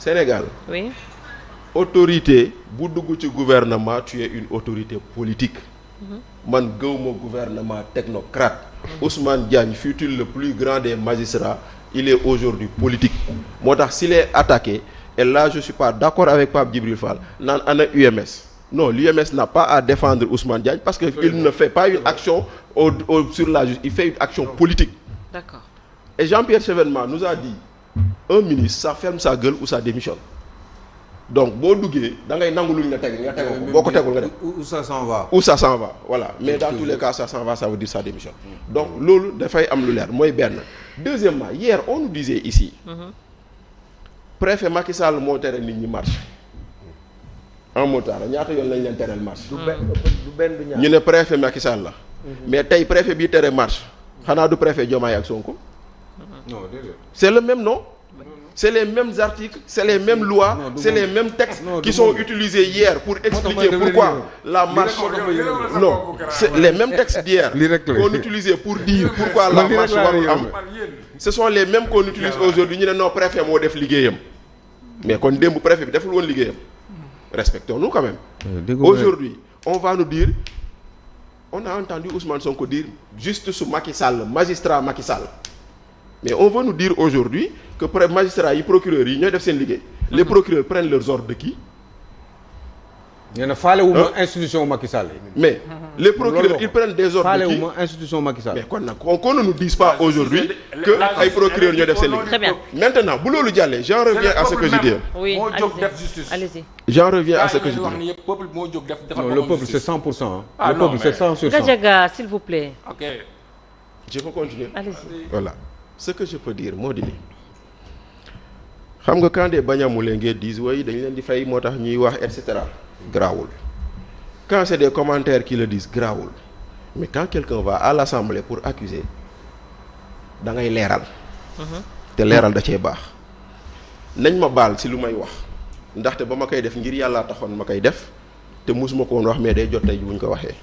Sénégal. Oui. Autorité bu dugg ci gouvernement tu es une autorité politique. Man gëwuma gouvernement technocrate. Ousmane Diagne fut-il le plus grand des magistrats, il est aujourd'hui politique. Moo tax s'il est attaqué et là je suis pas d'accord avec Pape Djibril Fall naan ana UMS. Non, l'UMS n'a pas à défendre Ousmane Diagne parce que il ne fait pas une action sur la justice, il fait une action politique. D'accord. Et Jean-Pierre Chevènement nous a dit un ministre ça ferme sa gueule ou ça démissionne. Donc boo duggee da ngay nangu luñ la teg nga tegoo ko boo ko tegul nga def où ça s'en va. où ça s'en va voilà mais dans tous les cas ça s'en va ça veut dire ça démissionne. Donc loolu dafay am lu leer mooy benn. Deuxièmement hier on nous disait ici. Préfet Macky Sall moo tere nit ñi marche. en motard ñaata yoon lañ leen tereel marche. du benn du ñaar. ñu ne préfet Macky Sall la. mais tey préfet bii tere marche xanaa du préfet Diomaye ak Sonko. non déedéet. C'est le même nom. C'est les mêmes articles, c'est les mêmes lois, c'est les mêmes textes qui sont utilisés hier pour expliquer pourquoi la marche... Non, c'est les mêmes textes d'hier qu'on utilisait pour dire pourquoi la marche warul am. Ce sont les mêmes qu'on utilise aujourd'hui. Ñu ne non préfet moo def liggéeyam. Mais kon démb préfet bi deful woon liggéeyam. Respectons-nous quand même. Aujourd'hui, on va nous dire... On a entendu Ousmane Sonko dire juste sous Macky Sall, magistrat Macky Sall. Mais on veut nous dire aujourd'hui que magistrats yi procureurs yi ñooy def seen liggéey. Les procureurs prennent leurs ordres de qui? nee na faale wu ma institution Macky Sall. Mais les procureurs ils prennent des ordres de qui? faale wu ma institution Macky Sall. Mais kon nag qu'on ne nous dise pas aujourd'hui que ay procureurs ñooy def seen liggéey. Très bien. Maintenant bu loolu jàllee j'en reviens à ce que je dis. Oui, moo jóg def justice. allez-y. J'en reviens à ce que je wax dis. ni yëpp peuple moo jóg def non le peuple c'est 100%. Ah, le non, peuple c'est 100 sur 100. Gadiaga, s'il vous plaît. ok Je peux continuer. Allez-y. Voilà. Ce que je peux dire moo di ni xam nga quand des Banyamulé ngeen disent oui dañ leen di fay moo tax ñuy wax et cetera grawul. Quand c'est des commentaires qui le disent grawul. Mais quand quelqu'un va à l'Assemblée pour accuser da ngay leeral. te leeral da cee baax. nañ ma baal ci lu may wax ndaxte ba ma koy def ngir yàlla taxoon ma koy def te musuma ko woon wax mais day jot tey buñ ko waxee.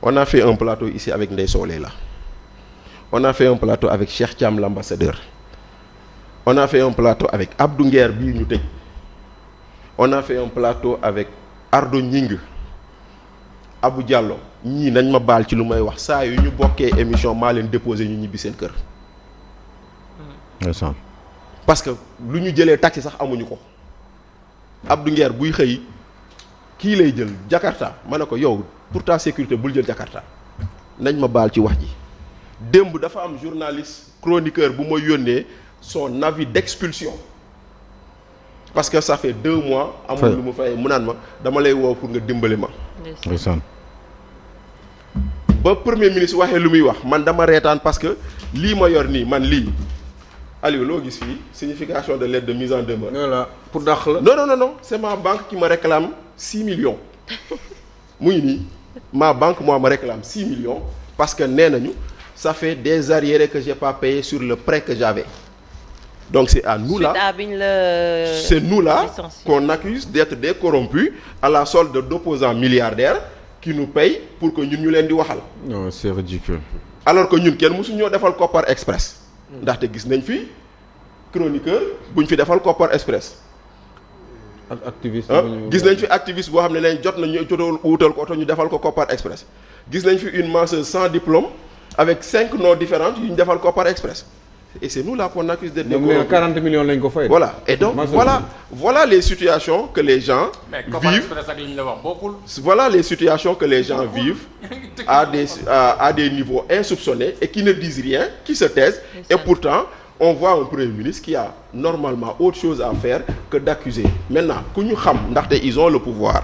On a fait un plateau ici avec Ndeye Solé là. On a fait un plateau avec Cheikh Thiam l'ambassadeur. On a fait un plateau avec Abdou Nguer bii ñu tëj. On a fait un plateau avec Ardo Ñing Abou Diallo ñii nañ ma baal ci lu may wax saa yu ñu bokkee émission maa leen déposé ñu ñibbi seen kër. Parce que lu ñu jëlee taxi sax amuñu ko. Abdou Nguer buy xëy kii lay jël Jakarta ma ne ko yow pour ta sécurité bul jël Jakarta nañ ma baal ci wax ji. Démb dafa am journaliste chroniqueur bu ma yónnee son avis d'expulsion parce que ça fait 2 mois amul lu mu fay mu naan ma dama lay woo pour nga dimbali ma. Ba premier ministre waxee lu muy wax man dama reetaan parce que lii ma yor nii man lii Aliou loo gis fii signification de lettre de mise en demeure. voilà pour dàq la. Non c'est ma banque qui me réclame 6 millions mu ngi nii ma banque moi me réclame 6 millions parce que nee nañu ça fait des arriérés que j'ai pas payé sur le prêt que j'avais. Donc c'est à nous là, c'est nous là qu'on accuse d'être des corrompus à la solde d'opposants milliardaires qui nous payent pour que ñun ñu leen di waxal. Non, c'est ridicule. Alors que ñun kenn mësu ñoo defal Kopar Express. Ndaxte gis nañ fi chroniqueur buñ fi defal Kopar Express. ak activiste gis nañ fi activiste boo xam ne leen jot nañu jotoon wuutal ko oto ñu defal ko Kopar Express. Gis nañ fi une masseuse sans diplôme avec 5 noms différents yu ñu defal Kopar Express. Et c'est nous là qu'on accuse d'être des corrompus. 40 millions lañ ko fay. Voilà. Et donc voilà les situations que les gens vivent. Voilà les situations que les gens vivent à des niveaux insoupçonnés et qui ne disent rien, qui se taisent. Et pourtant, on voit un premier ministre qui a normalement autre chose à faire que d'accuser. Maintenant, ku ñu xam ndaxte ils ont le pouvoir.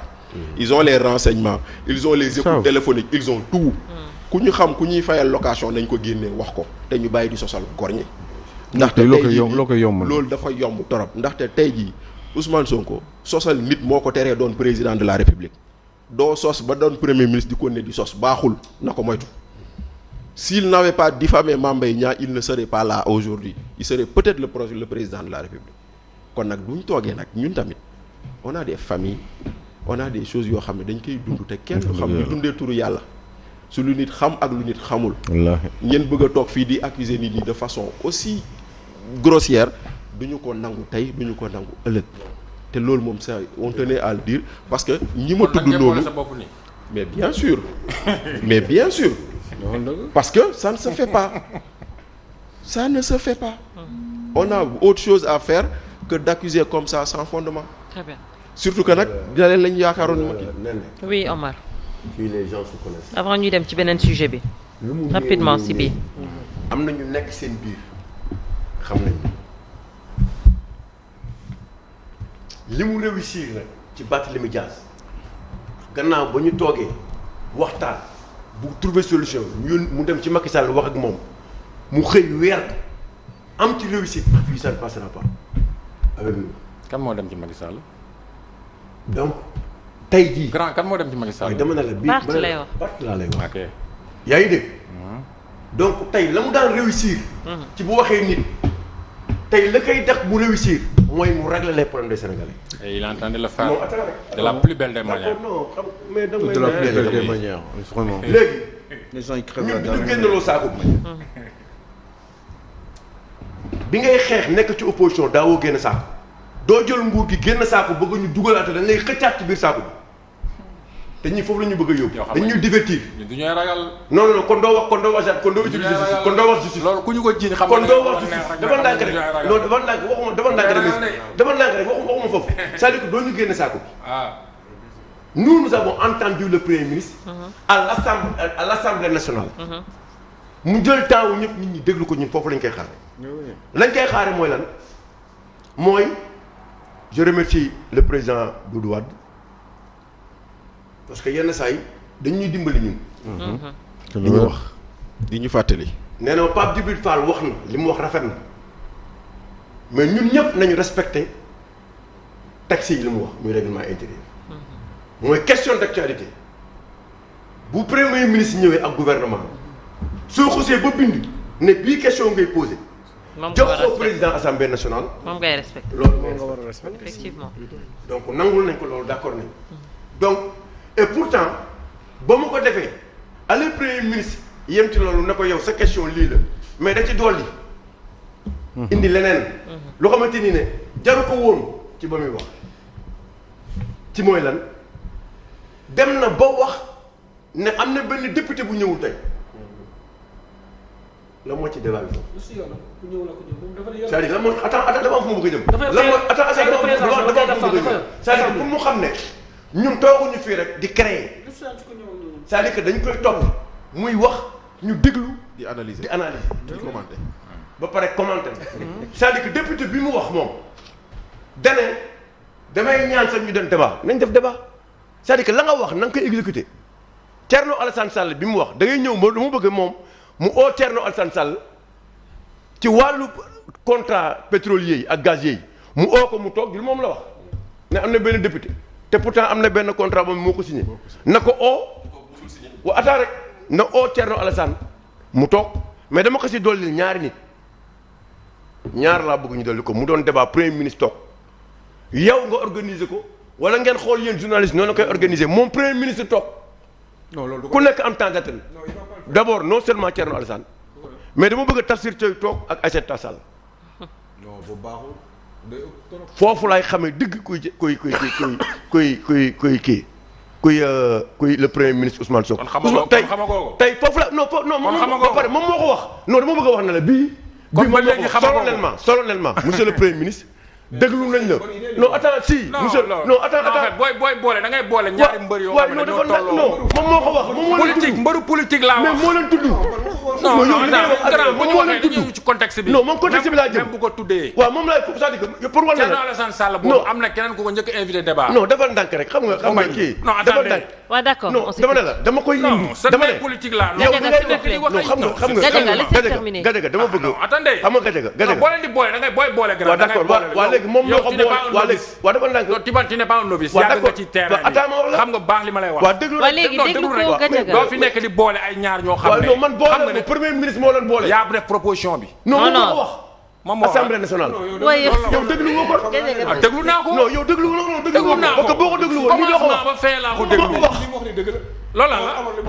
Ils ont les renseignements, ils ont les écoutes téléphoniques, ils ont tout. Ku ñu xam ku ñuy fayal location nañ ko génnee wax ko te ñu bàyyi di sosal góor ñi. ndaxte tey jii loolu dafa yomb torop ndaxte tey jii Ousmane Sonko sosal nit moo ko teree doon président de la République doo sos ba doon premier ministre di ko ne di sos baaxul na ko moytu. S'il n'avait pas diffamé Mame Mbaye Niang il ne serait pas là aujourd'hui il serait peut-être le président de la République. Kon nag bu ñu toogee nag ñun tamit on a des familles on a des choses yoo xam ne dañ koy dund te kenn du xam ñu dundee turu yàlla. su lu nit xam ak lu nit xamul. wallaahi ngeen bëgg a toog fii di accuser nit ñi de façon aussi grossière duñu ko nangu tey duñu ko nangu ëllëg te loolu moom ça on tenait à le dire parce que ñi ma tudd loolu mais bien sûr mais bien sûr parce que ça ne se fait pas ça ne se fait pas on a autre chose à faire que d'accuser comme ça sans fondement. Très bien. Surtout que nag daleen lañu yaakaaroon ma kii. Oui Omar. fii les gens se connaissent. avant ñuy dem ci beneen sujet bi. rapidement si bii. am na ñu nekk seen biir xam nañ li mu réussir nag ci Barthélémy Dias gannaaw ba ñu toogee waxtaan bu trouver solution mu dem ci Macky Sall wax ak moom mu xëy weer am ci réussite fii ça ne passera pas avec nous. kan moo dem ci Macky Sall. donc tey jii. grand kan moo dem ci Macky Sall. dama ne la bii Barth lay wax Barth laa lay wax. ok yaa ngi dégg. donc tey la mu daan réussir. ci bu waxee nit. tey la koy def mu réussir. mooy mu régler les problèmes des Sénégalais. et il entendait le faire non de la plus belle des manières. non xam mais damay de la plus belle des manières vraiment. léegi. les gens ils crèvent ñun la bi dalle. ñu génnaloo saako bi ngay xeex nekk ci opposition daawoo génn saako. doo jël nguur gi génn saako bëgg ñu dugalaate dañ lay xëccaat ci biir saako bi te ñii foofu la ñu bëgg a yóbbu. dañ ñuy divertir. ñun du ñuy ragal. non non kon doo utiliser justice kon doo wax justice. loolu ku ñu ko jiiñ xam kon doo wax justice dafa ndànk rek non dafa ndànk waxuma dafa ndànk rek waxuma foofu c'est-à-dire que doo ñu génn saako bi. Nous avons entendu le Premier ministre. à l'Assemblée nationale. mu jël temps wu ñëpp nit ñi déglu ko ñun foofu lañ koy xaare. lañ koy xaare mooy lan mooy je remercie le président Doudou Wade parce que yenn saa yi dañuy dimbali ñun. li ñu wax di ñu fàttali. nee na Pape Djibril Fall wax na li mu wax rafet na mais ñun ñëpp nañu respecté texte yi li mu wax muy règlement intérieur. mooy question d'actualité bu premier ministre ñëwee ak gouvernement soo xusee ba bind ne bii question ngay posé. jox ko président assemblée nationale. moom ngay respecté. loolu moom nga war a respecté. effectivement. donc nangul nañ ko loolu d'accord nañ donc et pourtant ba mu ko defee allez premier ministre yem ci loolu ne ko yow sa question lii la mais da ci dolli. indi leneen. loo xamante ni ne jaru ko woon ci ba muy wax ci mooy lan. dem na ba wax ne am na benn député bu ñëwul tey la moo ci débat bi foofu. c'est-à-dire la moo attends dafa am fu mu bëgg a jëm. la moo attends dafa am fu mu bëgg a jëm c'est-à-dire pour mu xam ne ñun tooguñu fii rek di créer c'est-à-dire que dañ koy topp muy wax ñu déglu di analyser di commenter ba pare commenter c'est-à-dire que député bi mu wax moom dane damay ñaan sax ñu dem débat nañ def débat. c'est-à-dire que la nga wax na nga koy exécuter Thierno Alassane Sall bi mu wax da ngay ñëw ba dama bëgg moom mu oo Thierno Alassane Sall ci wàllu contrat pétrolier yi ak gazier yi mu oo ko mu toog di moom la wax ne am na benn député te pourtant am na benn contrat moom moo ko signé na ko oo wa attends rek na oo Thierno Alassane mu toog mais dama ko si dolli ñaari nit ñaar laa bëgg ñu dolli ko mu doon débat premier ministre toog yow nga organiser ko. wala ngeen xool yéen journaliste noonu la koy organiser moom premier ministre toog ku nekk am temps d'antenne d'abord non seulement Thierno Alassane mais dama bëgg a Tafsir Thioye toog ak Aïssata Tall Sall foofu laay xamee dëgg kuy le premier ministre Ousmane Sonko. tey foofu la non ba pare moom moo ko wax non dama bëgg a wax ne la bii moom solennellement monsieur le premier ministre déglu nañ la non attends si. monsieur non attends booy boole da ngay boole ñaari mbër yoo xam ne dañoo tolloo non moom moo ko wax moom moo leen tudd mbëru politique laa wax mais moo leen tudd. non moom leen tudd ci contexte bi. non moom contexte bi laa jëm même bu ko tuddee. waaw moom laay c'est-à-dire que pour wàllu Thierno Alassane Sall boobu am na keneen ku ko njëkk invité débat. non defal ndànk rek xam nga kii. non attendez waaw d'accord non dama ne la dama koy indi. dama ne politique laa yow xam nga Gadiaga dama bëgg. attendez xam nga Gadiaga boo leen di boole da ngay boole grand. d'accord waaw léegi moom moo ko boole waaw léegi waaw dafa ndànk tu n'es pas un novice yàgg nga ci terrain bi xam nga baax li ma lay wax. waaw déglu léegi déglu ko Gadiaga doo fi nekk di boole ay ñaar ñoo xam ne non man boole ne premier ministre moo leen boole. yaa def proposition bi. non moo ko wax. moom moo assemblée nationale. yow déglu woo ko. déglu naa ko. non yow déglu woo naa ko parce que boo ko déglu woon ñu ko wax ba fee laa ko déglu wax. loolu la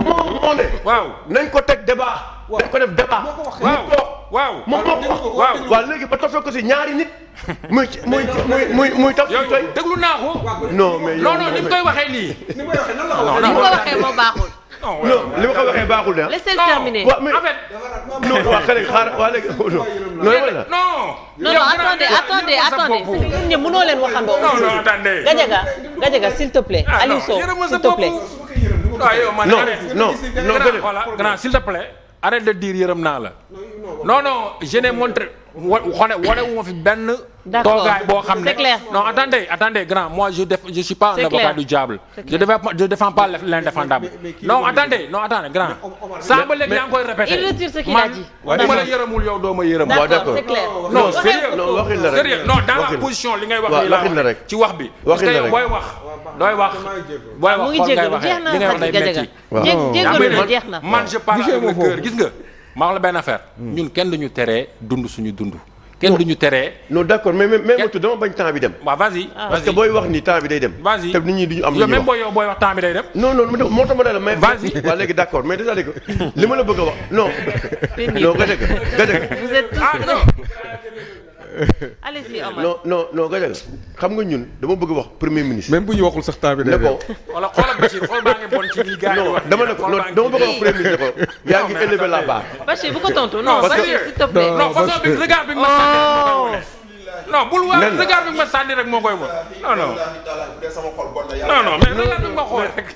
moo ne. waaw nañ ko teg débat. dañ ko def débat. waaw waaw moom moo ko wax. waaw léegi ba toppee ko si ñaari nit. muy tax. yow déglu naa ko. non mais non non ni mu koy waxee nii. ni mu ko waxee moo baaxul. non li ma ko waxee baaxul de. laissez le terminer. waaw mais en fait. non waa xale xaaral waa léegi non attendez ñun ñëpp mënoo leen waxandoo. non attendez. Gadiaga s'il te plaît. Aliou Sow s'il te plaît. non grand s'il te plaît. arrête de dire yërëm naa la. non je n'ai montré wane wu ma fi benn. d'accord toogaay boo xam ne c'est clair. non attendez grand moi je suis pas un avocat du diable. je défends pas l'indéfendable. non attendez grand. saa ba léegi yaa ngi koy répété. il retire ce qu'il a dit. man bu ma la yërëmul yow doo ma yërëm. d'accord c'est clair. non sérieux non waxin la rek sérieux non dans la position li ngay wax nii la ci wax bi. parce que booy wax. mu ngi jégalu jeex na li ngay wax day metti. jégalu jeex na. man je parle avec le cœur gis nga. ma wax la benn affaire. ñun kenn duñu teree dund suñu dund. kenn duñu teree. non d'accord mais motu dama bañ temps bi dem. waaw vas-y. parce que booy wax ni temps bi day dem. vas-y te nit ñi duñu am lu ñuy wax même booy wax temps bi day dem. non moo tax ma ne la mais. vas-y waaw léegi d'accord mais déjà léegi li ma la bëgg a wax non. non Gadiaga. vous êtes tous allez-y Omar. non Gadiaga xam nga ñun dama bëgg wax premier ministre. même bu ñu waxul sax temps bi day dem. wala xoolal Bachir xool baa ngi bon ci lii gars yi wax. dama bëgg wax premier ministre ko yaa ngi élevé la barre. Bachir bu ko tontu non Bachir s'il te plaît. non façon bi regard bi ma sànni non bul wax regard bi ma sànni rek moo koy won non mais regard bi ma xool rek